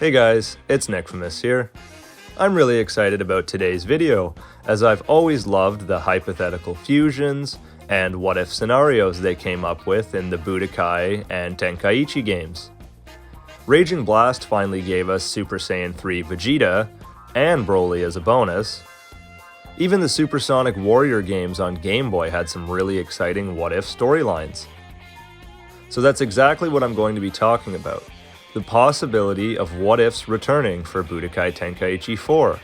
Hey guys, it's Nickfamus here. I'm really excited about today's video, as I've always loved the hypothetical fusions and what-if scenarios they came up with in the Budokai and Tenkaichi games. Raging Blast finally gave us Super Saiyan 3 Vegeta and Broly as a bonus. Even the Supersonic Warrior games on Game Boy had some really exciting what-if storylines. So that's exactly what I'm going to be talking about. The possibility of what-ifs returning for Budokai Tenkaichi 4,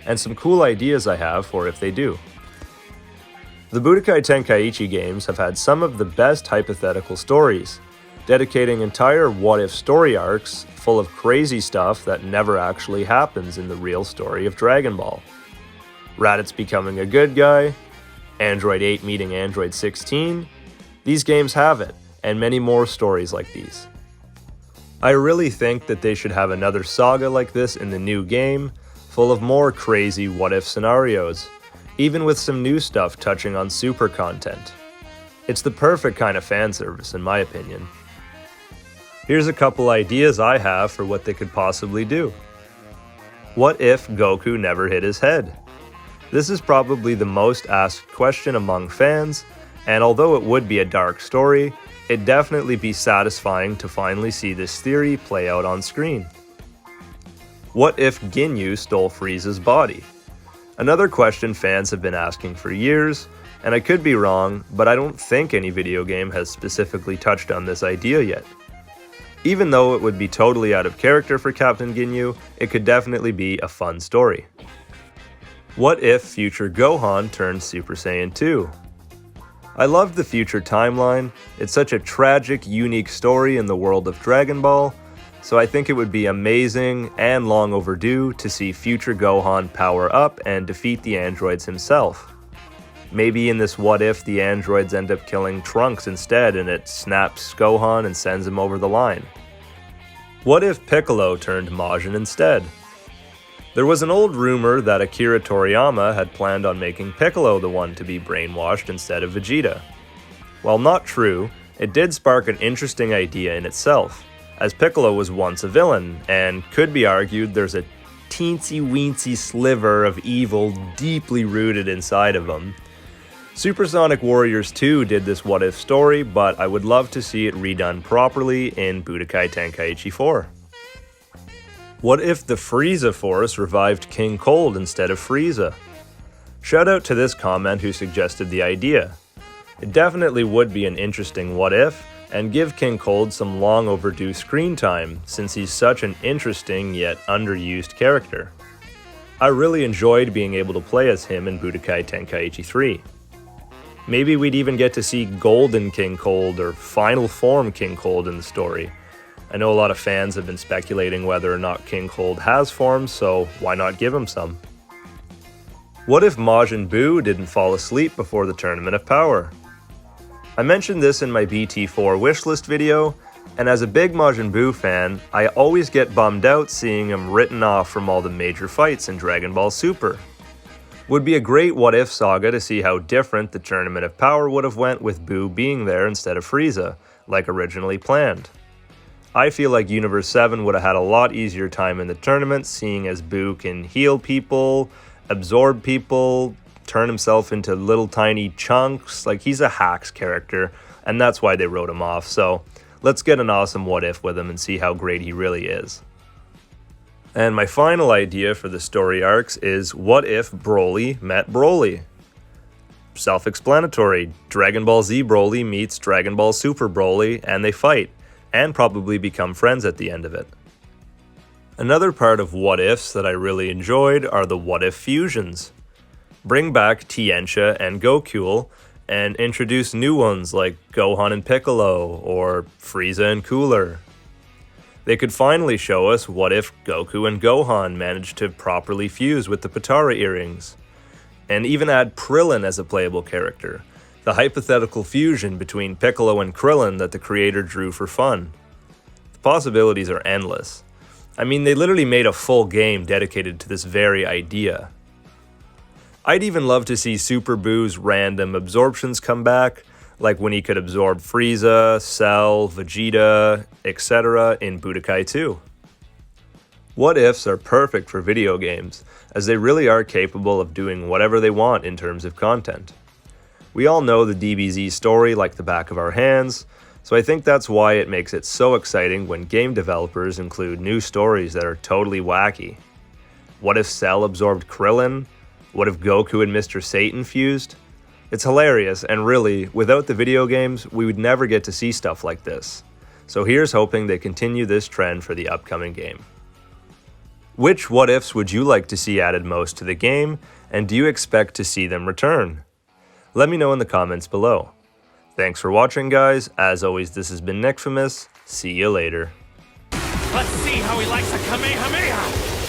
and some cool ideas I have for if they do. The Budokai Tenkaichi games have had some of the best hypothetical stories, dedicating entire what-if story arcs full of crazy stuff that never actually happens in the real story of Dragon Ball. Raditz becoming a good guy, Android 8 meeting Android 16, these games have it, and many more stories like these. I really think that they should have another saga like this in the new game, full of more crazy what-if scenarios, even with some new stuff touching on super content. It's the perfect kind of fan service in my opinion. Here's a couple ideas I have for what they could possibly do. What if Goku never hit his head? This is probably the most asked question among fans, and although it would be a dark story, it'd definitely be satisfying to finally see this theory play out on screen. What if Ginyu stole Frieza's body? Another question fans have been asking for years, and I could be wrong, but I don't think any video game has specifically touched on this idea yet. Even though it would be totally out of character for Captain Ginyu, it could definitely be a fun story. What if future Gohan turned Super Saiyan 2? I loved the future timeline. It's such a tragic, unique story in the world of Dragon Ball, so I think it would be amazing and long overdue to see future Gohan power up and defeat the androids himself. Maybe in this what if the androids end up killing Trunks instead and it snaps Gohan and sends him over the line. What if Piccolo turned Majin instead? There was an old rumor that Akira Toriyama had planned on making Piccolo the one to be brainwashed instead of Vegeta. While not true, it did spark an interesting idea in itself, as Piccolo was once a villain, and could be argued there's a teensy-weensy sliver of evil deeply rooted inside of him. Supersonic Warriors 2 did this what-if story, but I would love to see it redone properly in Budokai Tenkaichi 4. What if the Frieza Force revived King Cold instead of Frieza? Shout out to this comment who suggested the idea. It definitely would be an interesting what if, and give King Cold some long overdue screen time, since he's such an interesting yet underused character. I really enjoyed being able to play as him in Budokai Tenkaichi 3. Maybe we'd even get to see Golden King Cold or Final Form King Cold in the story. I know a lot of fans have been speculating whether or not King Cold has forms, so why not give him some? What if Majin Buu didn't fall asleep before the Tournament of Power? I mentioned this in my BT4 wishlist video, and as a big Majin Buu fan, I always get bummed out seeing him written off from all the major fights in Dragon Ball Super. Would be a great what-if saga to see how different the Tournament of Power would have went with Buu being there instead of Frieza, like originally planned. I feel like Universe 7 would have had a lot easier time in the tournament, seeing as Buu can heal people, absorb people, turn himself into little tiny chunks. Like, he's a hacks character, and that's why they wrote him off, so let's get an awesome what-if with him and see how great he really is. And my final idea for the story arcs is, what if Broly met Broly? Self-explanatory, Dragon Ball Z Broly meets Dragon Ball Super Broly, and they fight, and probably become friends at the end of it. Another part of what-ifs that I really enjoyed are the what-if fusions. Bring back Tientia and Gokul, and introduce new ones like Gohan and Piccolo, or Frieza and Cooler. They could finally show us what if Goku and Gohan managed to properly fuse with the Potara earrings, and even add Krillin as a playable character, the hypothetical fusion between Piccolo and Krillin that the creator drew for fun. The possibilities are endless. I mean, they literally made a full game dedicated to this very idea. I'd even love to see Super Buu's random absorptions come back, like when he could absorb Frieza, Cell, Vegeta, etc. in Budokai 2. What ifs are perfect for video games, as they really are capable of doing whatever they want in terms of content. We all know the DBZ story like the back of our hands, so I think that's why it makes it so exciting when game developers include new stories that are totally wacky. What if Cell absorbed Krillin? What if Goku and Mr. Satan fused? It's hilarious, and really, without the video games, we would never get to see stuff like this. So here's hoping they continue this trend for the upcoming game. Which what ifs would you like to see added most to the game, and do you expect to see them return? Let me know in the comments below. Thanks for watching, guys. As always, this has been Nickfamous. See you later. Let's see how he likes a Kamehameha!